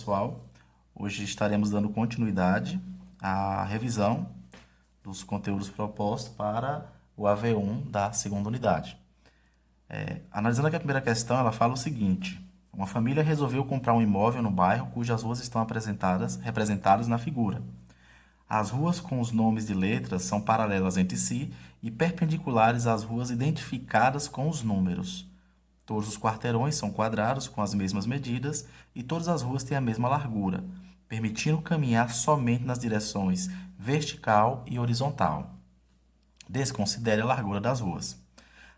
pessoal? Hoje estaremos dando continuidade à revisão dos conteúdos propostos para o AV1 da segunda unidade. Analisando aqui a primeira questão, ela fala o seguinte: uma família resolveu comprar um imóvel no bairro cujas ruas estão representadas na figura. As ruas com os nomes de letras são paralelas entre si e perpendiculares às ruas identificadas com os números. Todos os quarteirões são quadrados com as mesmas medidas e todas as ruas têm a mesma largura, permitindo caminhar somente nas direções vertical e horizontal. Desconsidere a largura das ruas.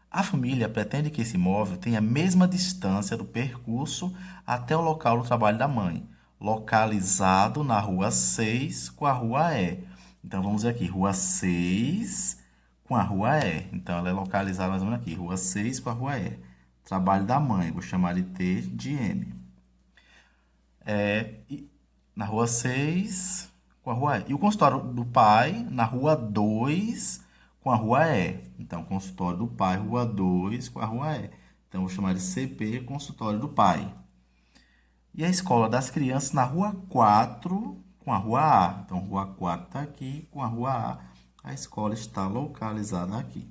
A família pretende que esse imóvel tenha a mesma distância do percurso até o local do trabalho da mãe, localizado na rua 6 com a rua E. Então, vamos ver aqui, rua 6 com a rua E. Então, ela é localizada mais ou menos aqui, rua 6 com a rua E. Trabalho da mãe, vou chamar de T de M. Na rua 6 com a rua E. E o consultório do pai na rua 2 com a rua E. Então, consultório do pai, rua 2 com a rua E. Então, vou chamar de CP, consultório do pai. E a escola das crianças na rua 4 com a rua A. Então, rua 4 está aqui com a rua A. A escola está localizada aqui.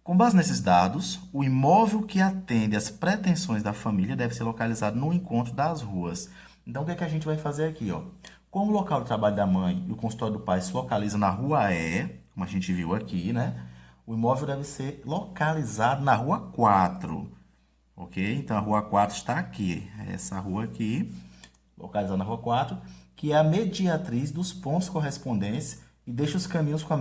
Com base nesses dados, o imóvel que atende às pretensões da família deve ser localizado no encontro das ruas. Então, o que é que a gente vai fazer aqui, ó? Como o local de trabalho da mãe e o consultório do pai se localiza na rua E, como a gente viu aqui, né? O imóvel deve ser localizado na rua 4, ok? Então, a rua 4 está aqui. Essa rua aqui, localizada na rua 4, que é a mediatriz dos pontos correspondentes e deixa os caminhos com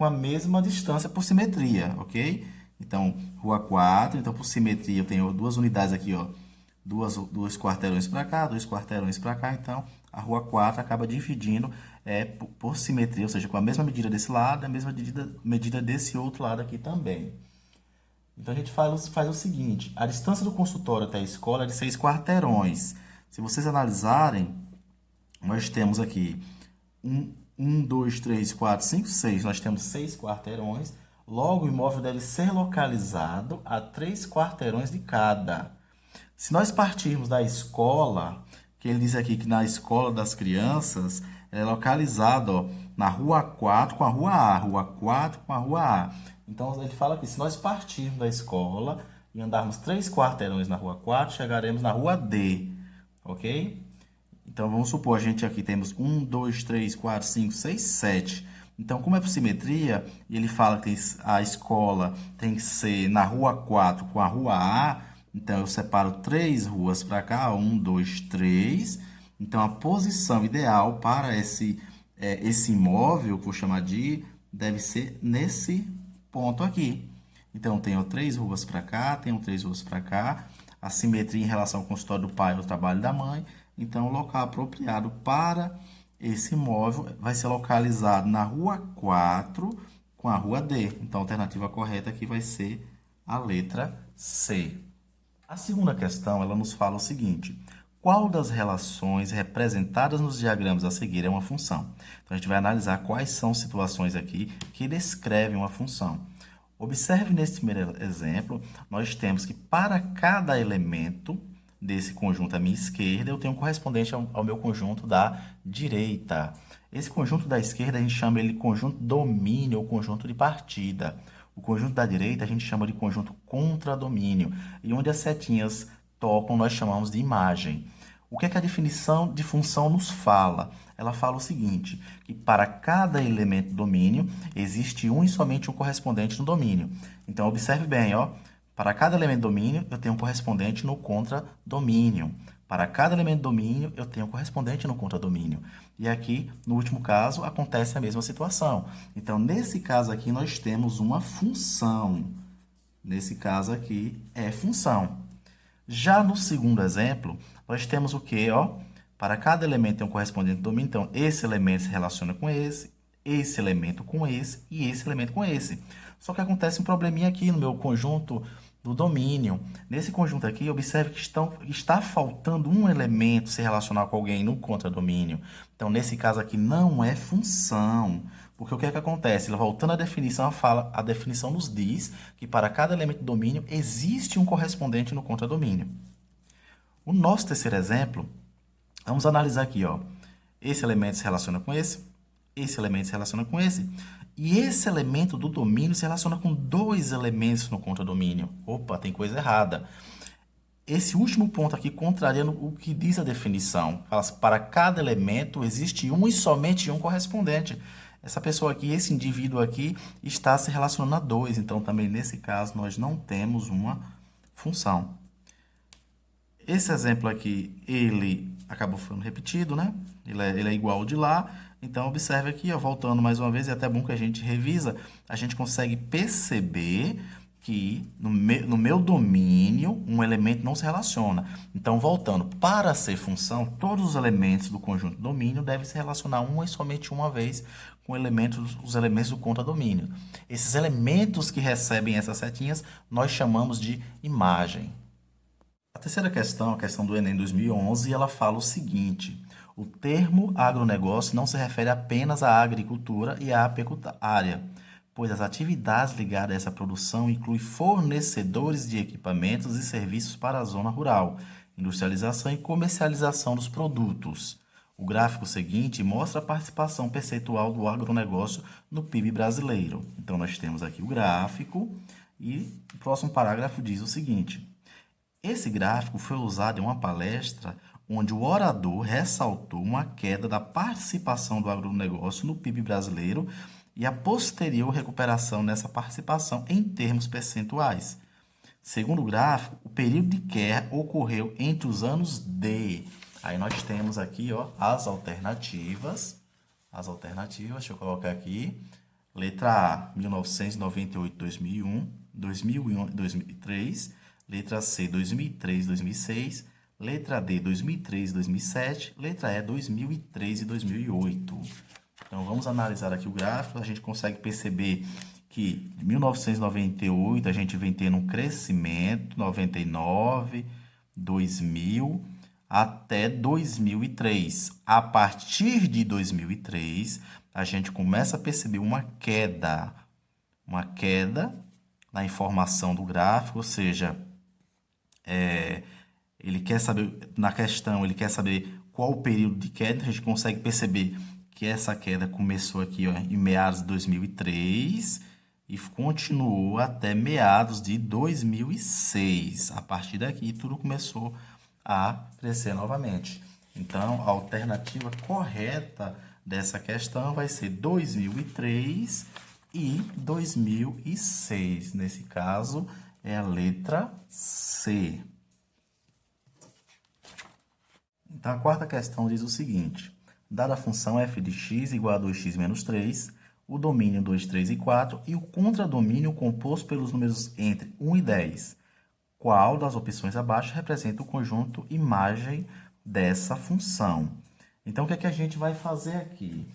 a mesma distância por simetria, ok? Então, rua 4, então por simetria eu tenho duas unidades aqui, ó. Dois quarteirões para cá, dois quarteirões para cá, então a rua 4 acaba dividindo por simetria, ou seja, com a mesma medida desse lado, a mesma medida desse outro lado aqui também. Então, a gente faz o seguinte: a distância do consultório até a escola é de 6 quarteirões. Se vocês analisarem, nós temos aqui 1, 2, 3, 4, 5, 6. Nós temos 6 quarteirões. Logo, o imóvel deve ser localizado a 3 quarteirões de cada. Se nós partirmos da escola, que ele diz aqui que na escola das crianças é localizado, ó, na rua 4 com a rua A. Rua 4 com a rua A. Então, ele fala que se nós partirmos da escola e andarmos 3 quarteirões na rua 4, chegaremos na rua D. Ok? Então, vamos supor, a gente aqui temos 1, 2, 3, 4, 5, 6, 7. Então, como é por simetria, e ele fala que a escola tem que ser na rua 4 com a rua A, então eu separo 3 ruas para cá, 1, 2, 3. Então, a posição ideal para esse imóvel, que eu vou chamar de, deve ser nesse ponto aqui. Então, eu tenho 3 ruas para cá, tenho 3 ruas para cá. A simetria em relação ao consultório do pai e ao trabalho da mãe. Então, o local apropriado para esse imóvel vai ser localizado na rua 4 com a rua D. Então, a alternativa correta aqui vai ser a letra C. A segunda questão, ela nos fala o seguinte: qual das relações representadas nos diagramas a seguir é uma função? Então, a gente vai analisar quais são as situações aqui que descrevem uma função. Observe nesse primeiro exemplo, nós temos que para cada elemento desse conjunto à minha esquerda, eu tenho um correspondente ao meu conjunto da direita. Esse conjunto da esquerda, a gente chama ele de conjunto domínio ou conjunto de partida. O conjunto da direita, a gente chama de conjunto contradomínio. E onde as setinhas tocam, nós chamamos de imagem. O que é que a definição de função nos fala? Ela fala o seguinte, que para cada elemento domínio, existe um e somente um correspondente no domínio. Então, observe bem, ó. Para cada elemento domínio, eu tenho um correspondente no contradomínio. Para cada elemento domínio, eu tenho um correspondente no contradomínio. E aqui, no último caso, acontece a mesma situação. Então, nesse caso aqui, nós temos uma função. Nesse caso aqui, é função. Já no segundo exemplo, nós temos o quê? Ó? Para cada elemento tem um correspondente no domínio. Então, esse elemento se relaciona com esse elemento com esse e esse elemento com esse. Só que acontece um probleminha aqui no meu conjunto do domínio. Nesse conjunto aqui, observe que está faltando um elemento se relacionar com alguém no contradomínio. Então, nesse caso aqui, não é função. Porque o que é que acontece? Voltando à definição, a definição nos diz que para cada elemento do domínio existe um correspondente no contradomínio. O nosso terceiro exemplo Vamos analisar aqui, ó. Esse elemento se relaciona com esse elemento se relaciona com esse, e esse elemento do domínio se relaciona com dois elementos no contradomínio. Opa, tem coisa errada. Esse último ponto aqui contrariando o que diz a definição. Fala assim, para cada elemento existe um e somente um correspondente. Essa pessoa aqui, esse indivíduo aqui, está se relacionando a dois. Então, também nesse caso, nós não temos uma função. Esse exemplo aqui, ele acabou ficando repetido, né? Ele é igual ao de lá. Então, observe aqui, ó, voltando mais uma vez, é até bom que a gente revisa, a gente consegue perceber que no meu domínio, um elemento não se relaciona. Então, voltando, para ser função, todos os elementos do conjunto domínio devem se relacionar uma e somente uma vez com os elementos do contradomínio. Esses elementos que recebem essas setinhas, nós chamamos de imagem. A terceira questão, a questão do Enem 2011, ela fala o seguinte: o termo agronegócio não se refere apenas à agricultura e à pecuária, pois as atividades ligadas a essa produção incluem fornecedores de equipamentos e serviços para a zona rural, industrialização e comercialização dos produtos. O gráfico seguinte mostra a participação percentual do agronegócio no PIB brasileiro. Então, nós temos aqui o gráfico e o próximo parágrafo diz o seguinte: esse gráfico foi usado em uma palestra onde o orador ressaltou uma queda da participação do agronegócio no PIB brasileiro e a posterior recuperação nessa participação em termos percentuais. Segundo o gráfico, o período de queda ocorreu entre os anos de... Aí nós temos aqui, ó, as alternativas. As alternativas, deixa eu colocar aqui. Letra A, 1998-2001, 2001-2003. Letra C, 2003-2006. Letra D, 2003-2007. Letra E, 2003 e 2008. Então, vamos analisar aqui o gráfico. A gente consegue perceber que de 1998 a gente vem tendo um crescimento, 99, 2000, até 2003. A partir de 2003, a gente começa a perceber uma queda na informação do gráfico, ou seja, ele quer saber, na questão, ele quer saber qual o período de queda. A gente consegue perceber que essa queda começou aqui, ó, em meados de 2003 e continuou até meados de 2006. A partir daqui, tudo começou a crescer novamente. Então, a alternativa correta dessa questão vai ser 2003 e 2006. Nesse caso, é a letra C. Então, a quarta questão diz o seguinte: dada a função f de x igual a 2x menos 3, o domínio 2, 3 e 4 e o contradomínio composto pelos números entre 1 e 10. Qual das opções abaixo representa o conjunto imagem dessa função? Então, o que é que a gente vai fazer aqui?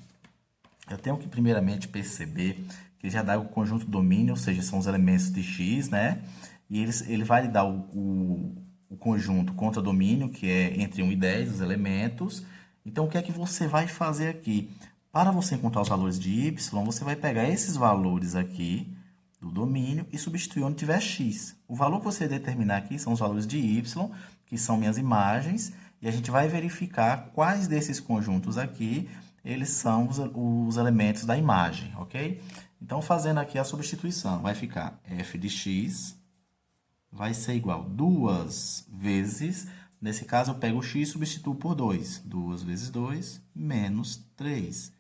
Eu tenho que primeiramente perceber que já dá o conjunto domínio, ou seja, são os elementos de x, né? E ele vai lhe dar o conjunto contradomínio, que é entre 1 e 10, os elementos. Então, o que é que você vai fazer aqui? Para você encontrar os valores de y, você vai pegar esses valores aqui do domínio e substituir onde tiver x. O valor que você determinar aqui são os valores de y, que são minhas imagens, e a gente vai verificar quais desses conjuntos aqui, eles são os elementos da imagem, ok? Então, fazendo aqui a substituição, vai ficar f de x vai ser igual a 2 vezes, nesse caso eu pego o x e substituo por 2. 2 vezes 2, menos 3.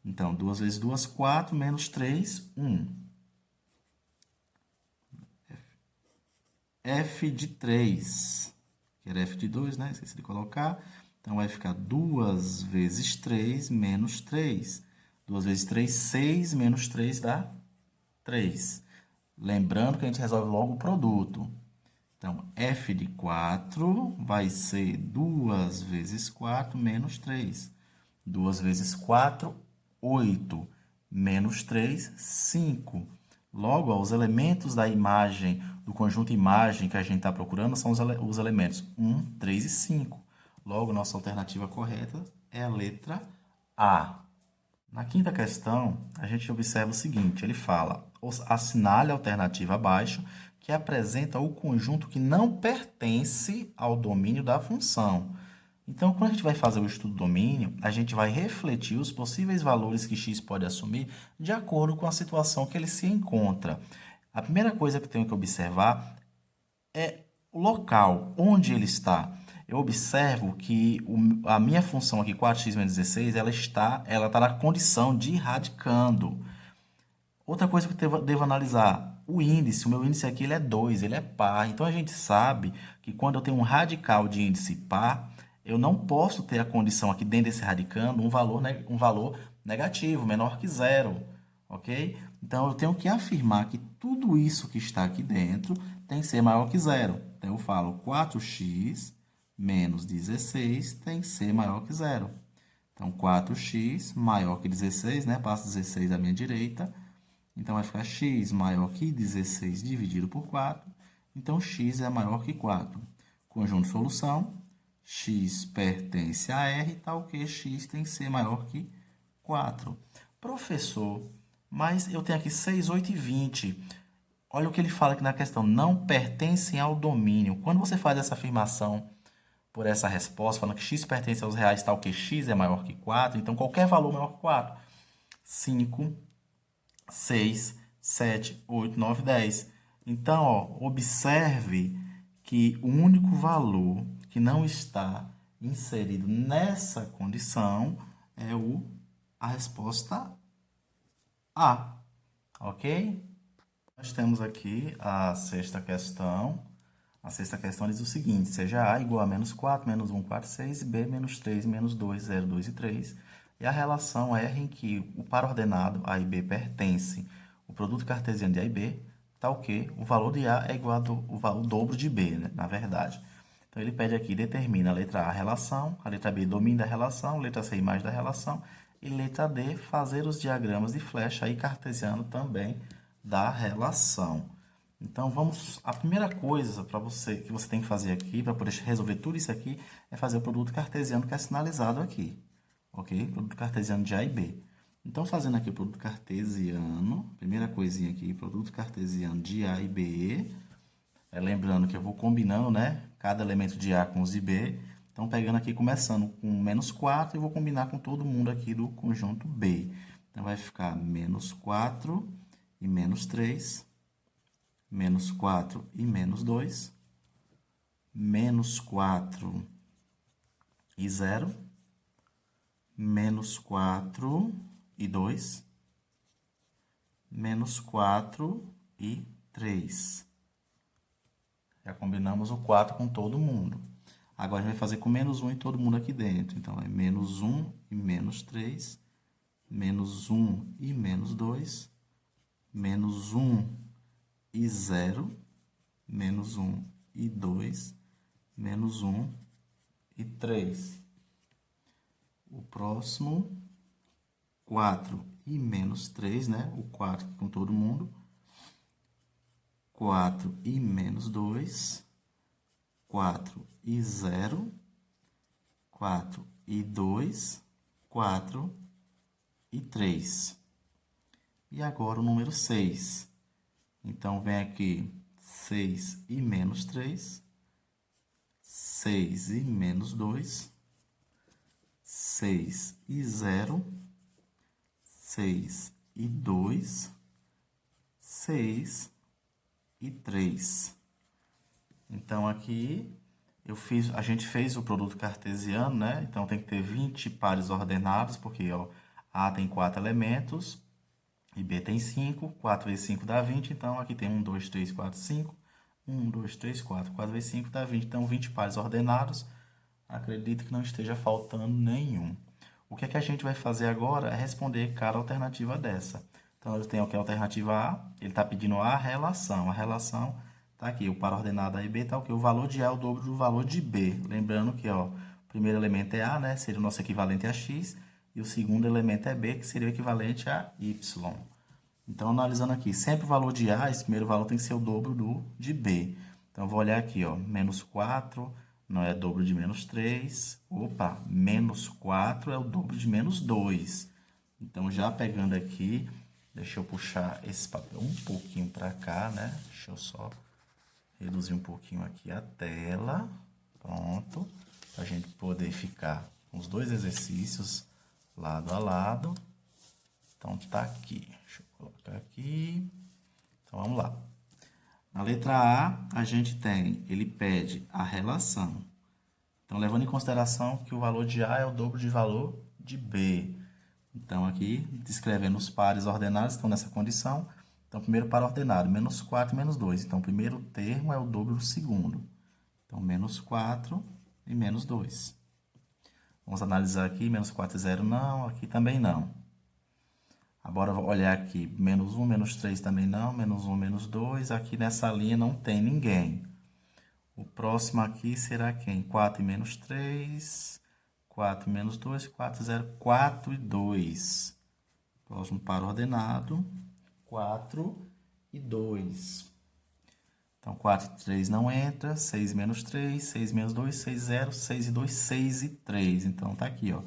Então, 2 vezes 2, 4, menos 3, 1. F de 3, que era F de 2, né? Esqueci de colocar. Então, vai ficar 2 vezes 3, menos 3. 2 vezes 3, 6, menos 3 dá 3. Lembrando que a gente resolve logo o produto. Então, f de 4 vai ser 2 vezes 4 menos 3. 2 vezes 4, 8. Menos 3, 5. Logo, ó, os elementos da imagem, do conjunto imagem que a gente está procurando, são os elementos 1, 3 e 5. Logo, nossa alternativa correta é a letra A. Na quinta questão, a gente observa o seguinte: ele fala, assinale a alternativa abaixo que apresenta o conjunto que não pertence ao domínio da função. Então, quando a gente vai fazer o estudo do domínio, a gente vai refletir os possíveis valores que x pode assumir de acordo com a situação que ele se encontra. A primeira coisa que eu tenho que observar é o local, onde ele está. Eu observo que a minha função aqui, 4x menos 16, ela está na condição de ir radicando. Outra coisa que eu devo analisar, o índice, o meu índice aqui ele é 2, ele é par. Então a gente sabe que quando eu tenho um radical de índice par, eu não posso ter a condição aqui dentro desse radicando um valor negativo, menor que zero, ok? Então eu tenho que afirmar que tudo isso que está aqui dentro tem que ser maior que zero. Então eu falo 4x menos 16 tem que ser maior que zero. Então 4x maior que 16, né? Passo 16 à minha direita. Então, vai ficar x maior que 16 dividido por 4. Então, x é maior que 4. Conjunto de solução. X pertence a R, tal que x tem que ser maior que 4. Professor, mas eu tenho aqui 6, 8 e 20. Olha o que ele fala aqui na questão. Não pertencem ao domínio. Quando você faz essa afirmação por essa resposta, falando que x pertence aos reais, tal que x é maior que 4, então qualquer valor maior que 4. 5, 6, 7, 8, 9, 10. Então, ó, observe que o único valor que não está inserido nessa condição é a resposta A, ok? Nós temos aqui a sexta questão. A sexta questão diz o seguinte: seja A igual a menos 4, menos 1, 4, 6, e B menos 3, menos 2, 0, 2 e 3. E a relação R em que o par ordenado A e B pertence o produto cartesiano de A e B, tal que o valor de A é igual ao dobro de B, né? Na verdade. Então, ele pede aqui, determina a letra A, a relação, a letra B, domínio da relação, letra C, imagem da relação, e letra D, fazer os diagramas de flecha aí cartesiano também da relação. Então, a primeira coisa que você tem que fazer aqui, para poder resolver tudo isso aqui, é fazer o produto cartesiano que é sinalizado aqui. Ok? Produto cartesiano de A e B. Então, fazendo aqui o produto cartesiano, primeira coisinha aqui, produto cartesiano de A e B. Lembrando que eu vou combinando, né? Cada elemento de A com os de B. Então, pegando aqui, começando com menos 4, e vou combinar com todo mundo aqui do conjunto B. Então, vai ficar menos 4 e menos 3, menos 4 e menos 2, menos 4 e 0, menos 4 e 2, menos 4 e 3. Já combinamos o 4 com todo mundo. Agora a gente vai fazer com menos 1 e todo mundo aqui dentro. Então, é menos 1 e menos 3, menos 1 e menos 2, menos 1 e 0, menos 1 e 2, menos 1 e 3. O próximo, 4 e menos 3, né? O 4 com todo mundo. 4 e menos 2, 4 e 0, 4 e 2, 4 e 3. E agora o número 6. Então, vem aqui 6 e menos 3, 6 e menos 2, 6 e 0, 6 e 2, 6 e 3. Então, aqui a gente fez o produto cartesiano, né? Então, tem que ter 20 pares ordenados, porque ó, A tem 4 elementos e B tem 5. 4 vezes 5 dá 20. Então, aqui tem 1, 2, 3, 4, 5. 1, 2, 3, 4. 4 vezes 5 dá 20. Então, 20 pares ordenados. Acredito que não esteja faltando nenhum. O que é que a gente vai fazer agora é responder cada alternativa dessa. Então, eu tenho aqui a alternativa A, ele está pedindo a relação. A relação está aqui, o par ordenado A e B está o que? O valor de A é o dobro do valor de B. Lembrando que ó, o primeiro elemento é A, né? Seria o nosso equivalente a X. E o segundo elemento é B, que seria o equivalente a Y. Então, analisando aqui, sempre o valor de A, esse primeiro valor tem que ser o dobro de B. Então, eu vou olhar aqui, ó, menos 4 não é dobro de menos 3. Opa, menos 4 é o dobro de menos 2. Então, já pegando aqui, deixa eu puxar esse papel um pouquinho para cá, né? Deixa eu só reduzir um pouquinho aqui a tela. Pronto. para a gente poder ficar com os dois exercícios lado a lado. Então, tá aqui. Deixa eu colocar aqui. Então, vamos lá. Na letra A, a gente tem, ele pede a relação. Então, levando em consideração que o valor de A é o dobro de valor de B. Então, aqui, descrevendo os pares ordenados, estão nessa condição. Então, primeiro par ordenado, menos 4 e menos 2. Então, o primeiro termo é o dobro do segundo. Então, menos 4 e menos 2. Vamos analisar aqui, menos 4 e 0 não, aqui também não. Agora, vou olhar aqui, menos 1, menos 3 também não, menos 1, menos 2. Aqui nessa linha não tem ninguém. O próximo aqui será quem? 4 e menos 3, 4 e menos 2, 4, 0, 4 e 2. Próximo par ordenado, 4 e 2. Então, 4 e 3 não entra, 6 menos 3, 6 menos 2, 6, 0, 6 e 2, 6 e 3. Então, tá aqui, ó,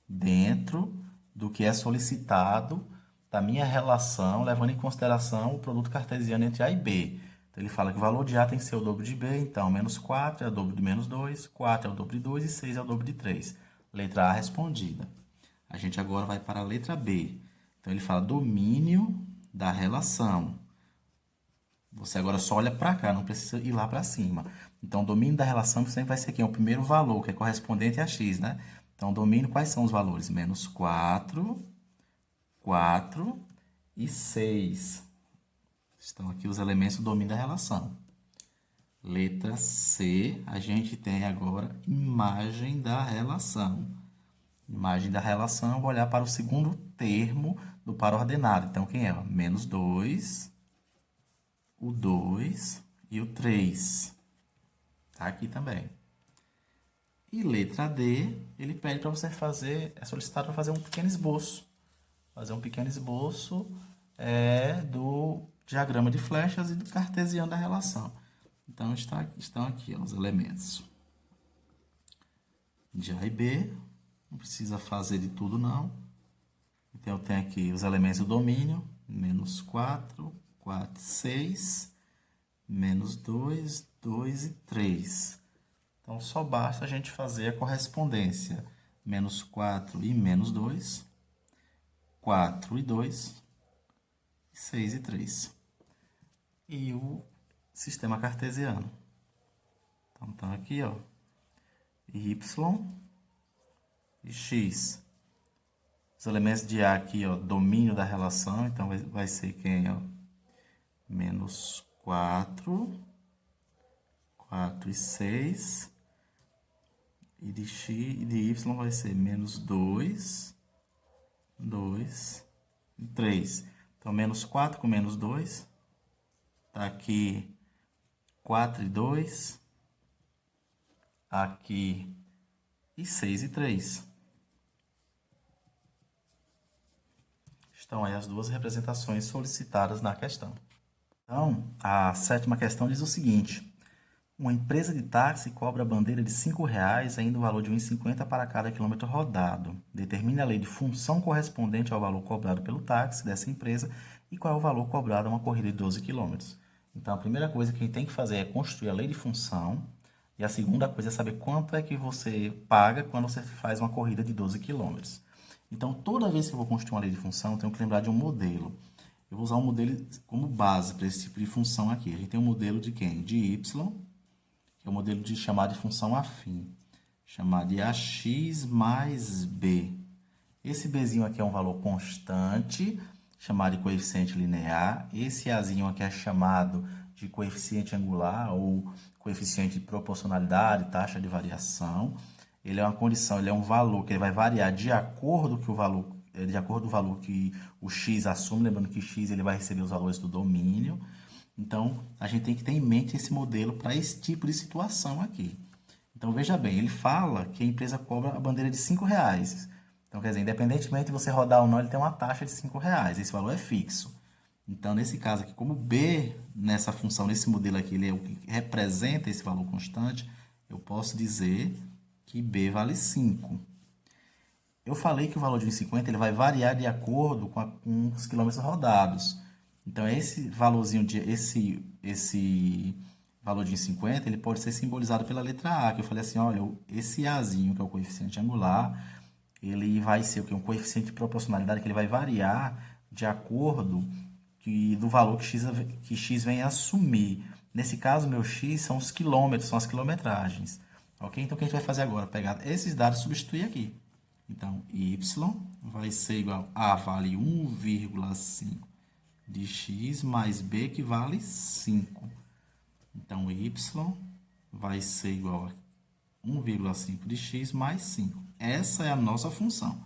dentro do que é solicitado da minha relação, levando em consideração o produto cartesiano entre A e B. Então, ele fala que o valor de A tem que ser o dobro de B, então, menos 4 é o dobro de menos 2, 4 é o dobro de 2 e 6 é o dobro de 3. Letra A respondida. A gente agora vai para a letra B. Então, ele fala domínio da relação. Você agora só olha para cá, não precisa ir lá para cima. Então, o domínio da relação sempre vai ser quem? O primeiro valor, que é correspondente a x, né? Então, o domínio, quais são os valores? Menos 4, 4 e 6. Estão aqui os elementos do domínio da relação. Letra C, a gente tem agora imagem da relação. Imagem da relação, eu vou olhar para o segundo termo do par ordenado. Então, quem é? Menos 2, o 2 e o 3. Tá aqui também. E letra D, ele pede para você fazer, é solicitado para fazer um pequeno esboço. Fazer um pequeno esboço do diagrama de flechas e do cartesiano da relação. Então, estão aqui ó, os elementos de A e B. Não precisa fazer de tudo, não. Então, eu tenho aqui os elementos do domínio. Menos 4, 4, 6. Menos 2, 2 e 3. Então, só basta a gente fazer a correspondência. Menos 4 e menos 2. 4 e 2. 6 e 3. E o sistema cartesiano. Então, tá aqui, ó. Y e x. Os elementos de A aqui, ó, domínio da relação. Então, vai ser quem, ó? Menos 4, 4 e 6. E de x e de y vai ser menos 2, 2 e 3. Então, menos 4 com menos 2. Tá aqui 4 e 2. Aqui e 6 e 3. Estão aí as duas representações solicitadas na questão. Então, a sétima questão diz o seguinte. Uma empresa de táxi cobra a bandeira de R$ 5,00, ainda o valor de R$ 1,50 para cada quilômetro rodado. Determine a lei de função correspondente ao valor cobrado pelo táxi dessa empresa e qual é o valor cobrado a uma corrida de 12 km. Então, a primeira coisa que a gente tem que fazer é construir a lei de função. E a segunda coisa é saber quanto é que você paga quando você faz uma corrida de 12 km. Então, toda vez que eu vou construir uma lei de função, eu tenho que lembrar de um modelo. Eu vou usar um modelo como base para esse tipo de função aqui. A gente tem um modelo de quem? De y, que é o modelo de chamar de função afim. Chamar de AX mais B. Esse Bzinho aqui é um valor constante, chamado de coeficiente linear. Esse Azinho aqui é chamado de coeficiente angular ou coeficiente de proporcionalidade, taxa de variação. Ele é uma condição, ele é um valor que ele vai variar de acordo com o valor que o x assume, lembrando que x ele vai receber os valores do domínio. Então, a gente tem que ter em mente esse modelo para esse tipo de situação aqui. Então, veja bem, ele fala que a empresa cobra a bandeira de R$ 5,00. Então, quer dizer, independentemente de você rodar ou não, ele tem uma taxa de R$ 5,00. Esse valor é fixo. Então, nesse caso aqui, como B, nessa função, nesse modelo aqui, ele é o que representa esse valor constante, eu posso dizer que B vale 5. Eu falei que o valor de 1,50 ele vai variar de acordo com os quilômetros rodados. Então, esse valorzinho, valor de 50, ele pode ser simbolizado pela letra A, que eu falei assim, olha, esse Azinho, que é o coeficiente angular, ele vai ser o quê? Um coeficiente de proporcionalidade que ele vai variar de acordo do valor que x vem assumir. Nesse caso, meu x são os quilômetros, são as quilometragens. Ok? Então, o que a gente vai fazer agora? Pegar esses dados e substituir aqui. Então, y vai ser igual a vale 1,5 de x mais b que vale 5. Então, y vai ser igual a 1,5 de x mais 5. Essa é a nossa função.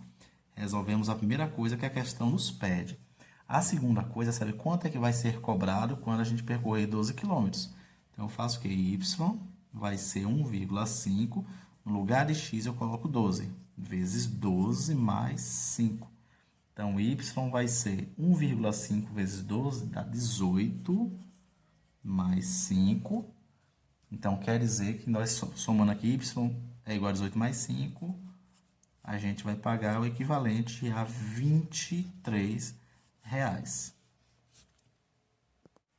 Resolvemos a primeira coisa que a questão nos pede. A segunda coisa é saber quanto é que vai ser cobrado quando a gente percorrer 12 km. Então, eu faço que y vai ser 1,5. No lugar de x, eu coloco 12. Vezes 12 mais 5. Então, y vai ser 1,5 vezes 12, dá 18, mais 5. Então, quer dizer que nós somando aqui, y é igual a 18 mais 5, a gente vai pagar o equivalente a R$ 23.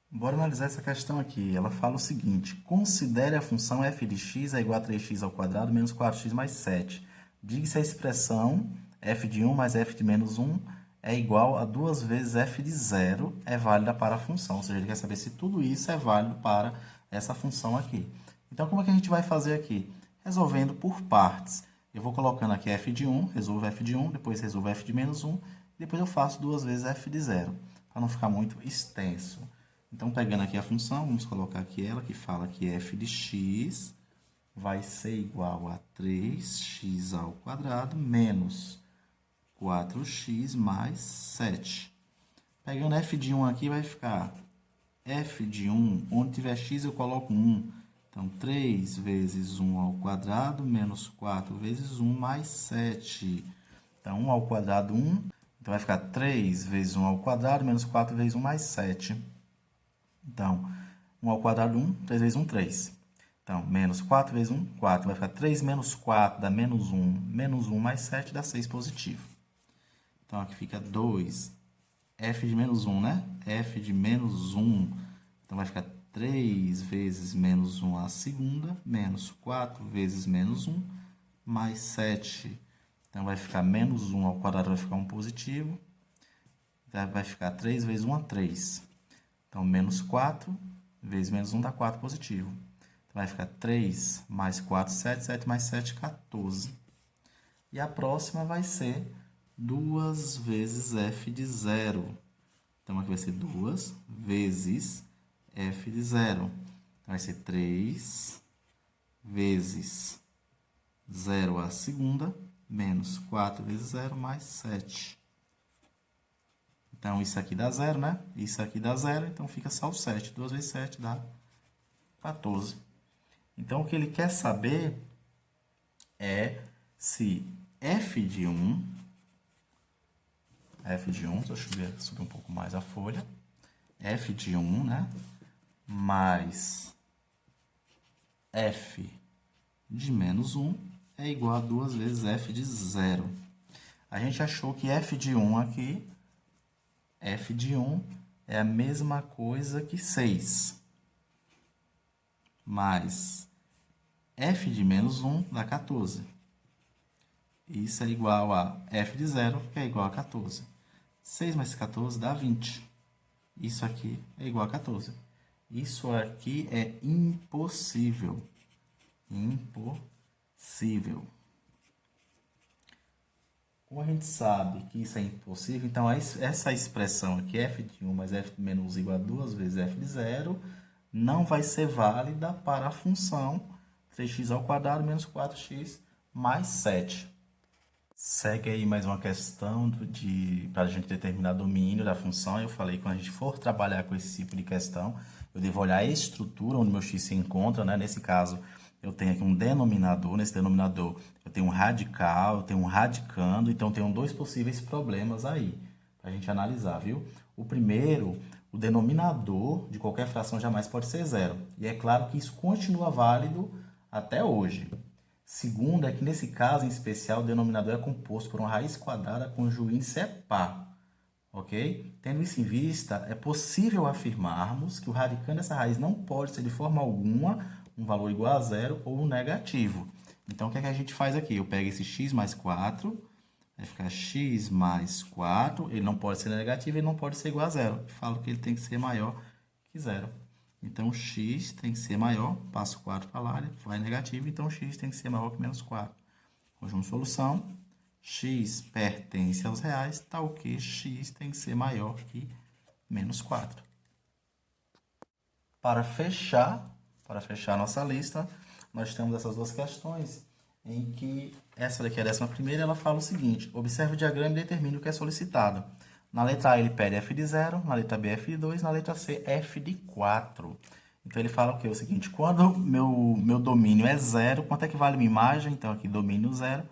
Bora analisar essa questão aqui. Ela fala o seguinte: considere a função f de x é igual a 3x ao quadrado menos 4x mais 7. Diga se a expressão f de 1 mais f de menos 1 é igual a 2 vezes f de 0 é válida para a função. Ou seja, ele quer saber se tudo isso é válido para essa função aqui. Então, como é que a gente vai fazer aqui? Resolvendo por partes. Eu vou colocando aqui f de 1, resolvo f de 1, depois resolvo f de menos 1, e depois eu faço 2 vezes f de 0, para não ficar muito extenso. Então, pegando aqui a função, vamos colocar aqui ela, que fala que f de x vai ser igual a 3x ao quadrado menos 4x mais 7. Pegando f de 1 aqui, vai ficar f de 1, onde tiver x eu coloco 1. Então, 3 vezes 1 ao quadrado menos 4 vezes 1 mais 7. Então, 1 ao quadrado, 1. Então, vai ficar 3 vezes 1 ao quadrado menos 4 vezes 1 mais 7. Então, 1 ao quadrado, 1. 3 vezes 1, 3. Então, menos 4 vezes 1, 4. Vai ficar 3 menos 4 dá menos 1. Menos 1 mais 7 dá 6 positivo. Então, aqui fica 2. F de menos 1, né? F de menos 1. Então, vai ficar 3 vezes menos 1 à segunda, menos 4 vezes menos 1, mais 7. Então, vai ficar menos 1 ao quadrado, vai ficar um positivo. Então, vai ficar 3 vezes 1 a 3. Então, menos 4 vezes menos 1 dá 4 positivo. Então, vai ficar 3 mais 4, 7. 7 mais 7, 14. E a próxima vai ser 2 vezes f de 0. Então, aqui vai ser 2 vezes f de 0. Então, vai ser 3 vezes 0 à segunda, menos 4 vezes 0, mais 7. Então, isso aqui dá 0, né? Isso aqui dá 0, então fica só o 7. 2 vezes 7 dá 14. Então, o que ele quer saber é se f de 1, deixa eu subir um pouco mais a folha, f de 1, né? Mais f de menos 1 é igual a 2 vezes f de 0. A gente achou que f de 1 aqui, f de 1 é a mesma coisa que 6. Mais f de menos 1 dá 14. Isso é igual a f de 0, que é igual a 14. 6 mais 14 dá 20. Isso aqui é igual a 14. Isso aqui é impossível. Impossível. Como a gente sabe que isso é impossível, então essa expressão aqui, f de 1 mais f de menos 1 igual a 2 vezes f de 0, não vai ser válida para a função 3x ao quadrado menos 4x mais 7. Segue aí mais uma questão para a gente determinar domínio da função. Eu falei que quando a gente for trabalhar com esse tipo de questão, eu devo olhar a estrutura onde meu x se encontra, né? Nesse caso, eu tenho aqui um denominador. Nesse denominador, eu tenho um radical, eu tenho um radicando. Então, eu tenho dois possíveis problemas aí para a gente analisar, viu? O primeiro, o denominador de qualquer fração jamais pode ser zero. E é claro que isso continua válido até hoje. Segundo, é que nesse caso em especial, o denominador é composto por uma raiz quadrada cujo índice é par. ok? Tendo isso em vista, é possível afirmarmos que o radicando dessa raiz não pode ser de forma alguma um valor igual a zero ou um negativo. Então, o que é que a gente faz aqui? Eu pego esse x mais 4, vai ficar x mais 4, ele não pode ser negativo, ele não pode ser igual a zero. Eu falo que ele tem que ser maior que zero. Então, x tem que ser maior, passo 4 para lá, ele vai negativo, então x tem que ser maior que menos 4. Conjunto solução, x pertence aos reais, tal que x tem que ser maior que menos 4. Para fechar nossa lista, nós temos essas duas questões, em que essa daqui é a 11ª, ela fala o seguinte: observe o diagrama e determine o que é solicitado. Na letra A ele pede f de 0, na letra B f de 2, na letra C f de 4. Então ele fala o quê? O seguinte: quando meu domínio é 0, quanto é que vale minha imagem? Então aqui domínio 0,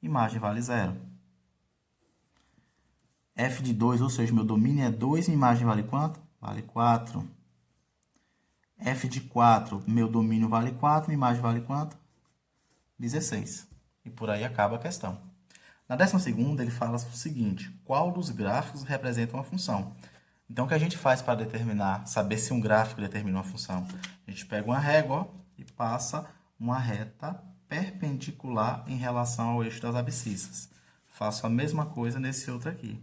imagem vale 0. F de 2, ou seja, meu domínio é 2, minha imagem vale quanto? Vale 4. F de 4, meu domínio vale 4, minha imagem vale quanto? 16. E por aí acaba a questão. Na 12ª, ele fala o seguinte: qual dos gráficos representa uma função? Então, o que a gente faz para determinar, saber se um gráfico determina uma função? A gente pega uma régua ó, e passa uma reta perpendicular em relação ao eixo das abscissas. Faço a mesma coisa nesse outro aqui.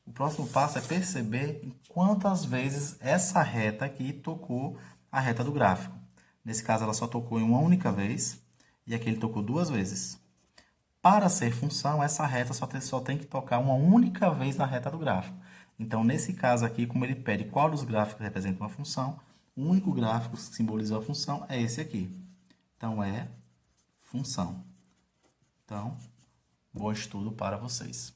O próximo passo é perceber em quantas vezes essa reta aqui tocou a reta do gráfico. Nesse caso, ela só tocou em uma única vez e aqui ele tocou 2 vezes. Para ser função, essa reta só tem que tocar uma única vez na reta do gráfico. Então, nesse caso aqui, como ele pede qual dos gráficos representa uma função, o único gráfico que simboliza a função é esse aqui. Então, é função. Então, bom estudo para vocês.